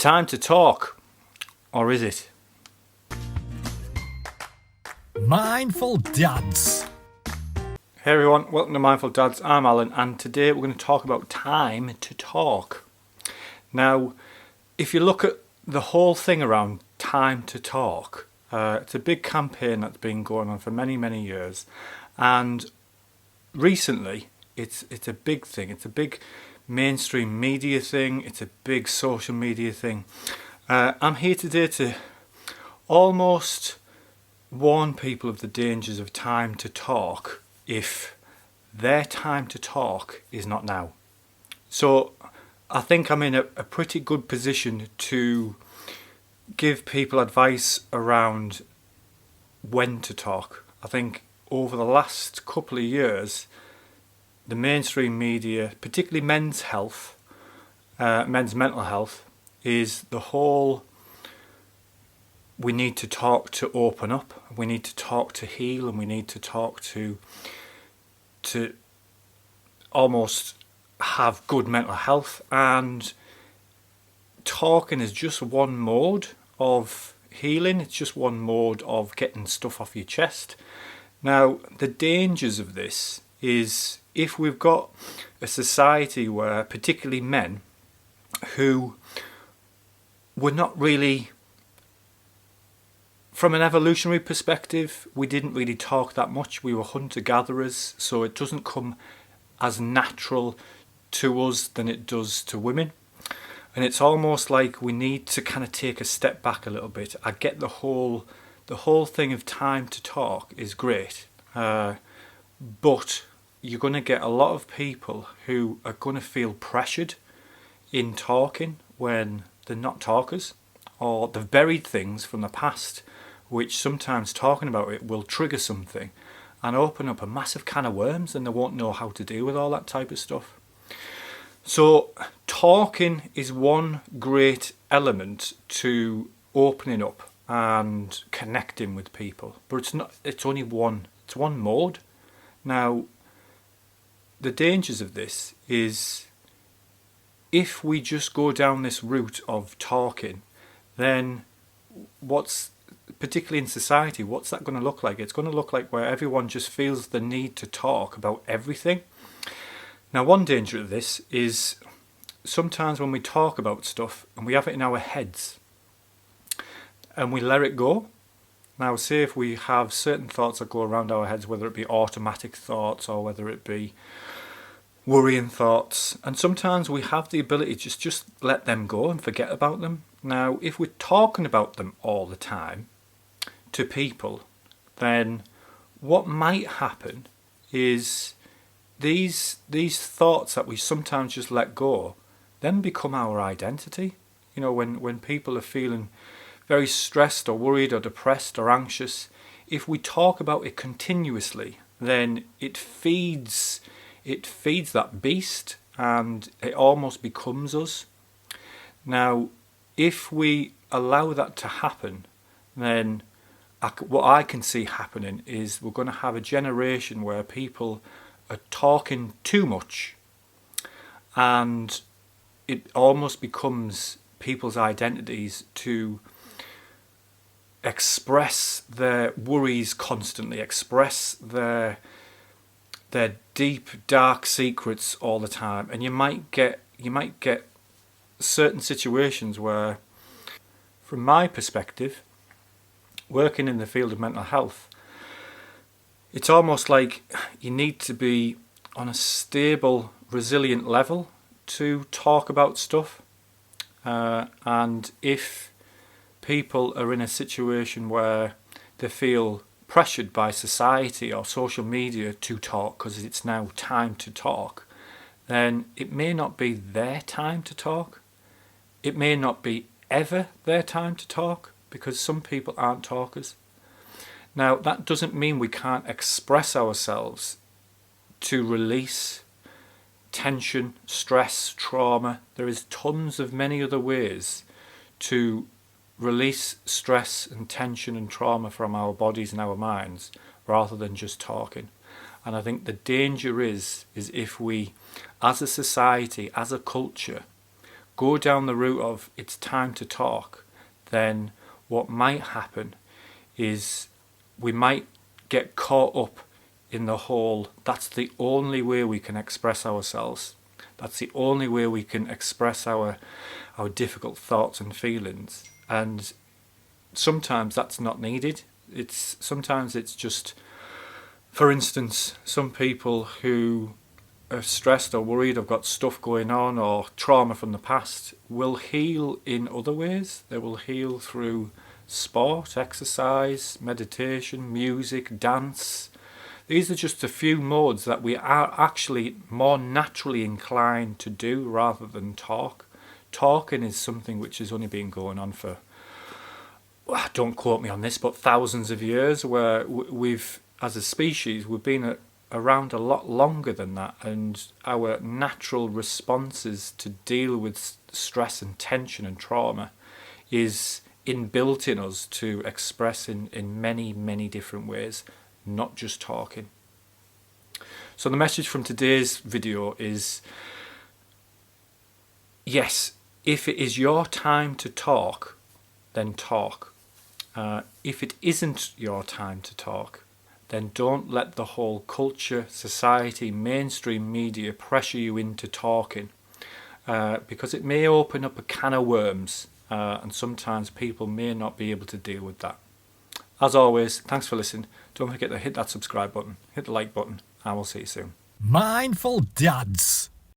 time to talk, or is it? Mindful Dads. Hey everyone, welcome to Mindful Dads. I'm Alan, and today we're going to talk about time to talk. Now, if you look at the whole thing around time to talk, it's a big campaign that's been going on for many years, and recently it's a big thing. It's a big mainstream media thing. It's a big social media thing. I'm here today to almost warn people of the dangers of time to talk if their time to talk is not now. So I think I'm in a pretty good position to give people advice around when to talk. I think over the last couple of years, the mainstream media, particularly men's mental health, is the whole we need to talk to open up, we need to talk to heal, and we need to talk to almost have good mental health. And talking is just one mode of healing. It's just one mode of getting stuff off your chest. Now, the dangers of this is if we've got a society where, particularly men, who were not really, from an evolutionary perspective, we didn't really talk that much. We were hunter-gatherers, so it doesn't come as natural to us than it does to women. And it's almost like we need to kind of take a step back a little bit. I get the whole thing of time to talk is great, but you're going to get a lot of people who are going to feel pressured in talking when they're not talkers, or they've buried things from the past, which sometimes talking about it will trigger something and open up a massive can of worms, and they won't know how to deal with all that type of stuff. So talking is one great element to opening up and connecting with people, but it's only one mode. Now, the dangers of this is if we just go down this route of talking, then particularly in society, what's that going to look like? It's going to look like where everyone just feels the need to talk about everything. Now, one danger of this is sometimes when we talk about stuff and we have it in our heads and we let it go. Now, say if we have certain thoughts that go around our heads, whether it be automatic thoughts or whether it be worrying thoughts, and sometimes we have the ability to just let them go and forget about them. Now, if we're talking about them all the time to people, then what might happen is these thoughts that we sometimes just let go then become our identity. You know, when people are feeling very stressed or worried or depressed or anxious, if we talk about it continuously, then it feeds that beast and it almost becomes us. Now, if we allow that to happen, then what I can see happening is we're going to have a generation where people are talking too much, and it almost becomes people's identities to express their worries constantly, express their deep, dark secrets all the time. And you might get certain situations where, from my perspective, working in the field of mental health, it's almost like you need to be on a stable, resilient level to talk about stuff. And if people are in a situation where they feel pressured by society or social media to talk because it's now time to talk, then it may not be their time to talk. It may not be ever their time to talk, because some people aren't talkers. Now, that doesn't mean we can't express ourselves to release tension, stress, trauma. There is tons of many other ways to release stress and tension and trauma from our bodies and our minds rather than just talking. And I think the danger is if we, as a society, as a culture, go down the route of it's time to talk, then what might happen is we might get caught up in the whole, that's the only way we can express ourselves. That's the only way we can express our difficult thoughts and feelings. And sometimes that's not needed. Sometimes it's just, for instance, some people who are stressed or worried, have got stuff going on or trauma from the past, will heal in other ways. They will heal through sport, exercise, meditation, music, dance. These are just a few modes that we are actually more naturally inclined to do rather than talk. Talking is something which has only been going on for, don't quote me on this, but thousands of years, where we've, as a species, we've been around a lot longer than that, and our natural responses to deal with stress and tension and trauma is inbuilt in us to express in many, many different ways, not just talking. So the message from today's video is, yes, if it is your time to talk, then talk. If it isn't your time to talk, then don't let the whole culture, society, mainstream media pressure you into talking, because it may open up a can of worms, and sometimes people may not be able to deal with that. As always, thanks for listening. Don't forget to hit that subscribe button, hit the like button, and we'll see you soon. Mindful Dads.